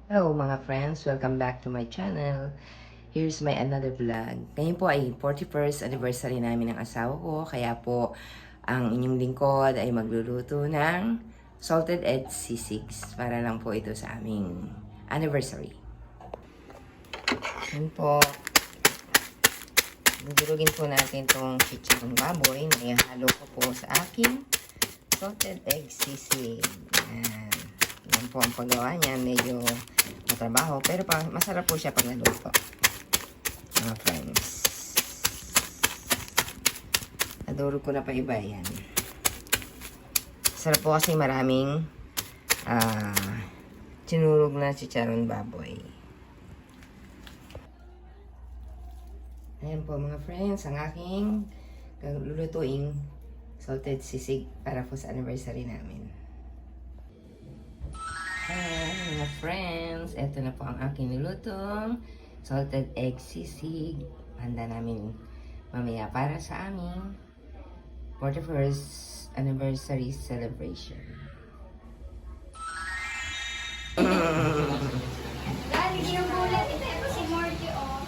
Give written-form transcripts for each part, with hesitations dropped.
Hello mga friends, welcome back to my channel. Here's my another vlog. Ngayon po ay 41st anniversary namin ng asawa ko, kaya po ang inyong lingkod ay magluluto ng salted egg sisig para lang po ito sa aming anniversary. Yan po. Dudurugin po natin itong chicharong baboy na ihalo ko po sa aking salted egg sisig. Yan. Yan po ang paggawa niya. Medyo matrabaho. Pero masarap po siya pag naluto. Mga friends. Nadurog ko na pa iba yan. Sarap po kasi maraming sinurog na chicharon baboy. Ayan po mga friends, ang aking lulutuing salted sisig para po sa anniversary namin. Hi mga friends, eto na po ang aking nilutong salted egg sisig. Handa namin mamaya para sa aming 41st anniversary celebration. Dali, ginambulat. Ito si Morty o.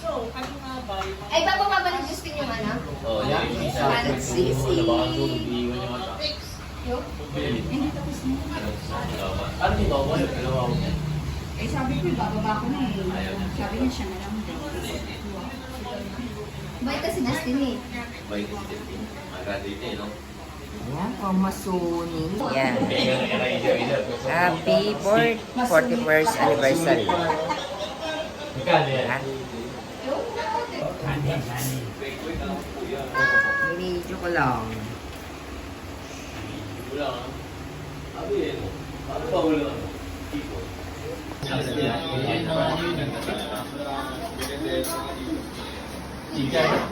So, ano nga ba yung mga... Ay, bababa ng Justin yung ano? Oh, yan. Salted sisig. Yung? Ano dito? Eh sabi ko, bababa ko na eh. Sabi niya siya na lang din. Bait kasi Justin eh. Ayan po, masuni. Yan. Happy 41st anniversary. Ha? Binidyo ko lang.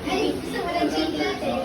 Ay, gusto mo ng gin natin.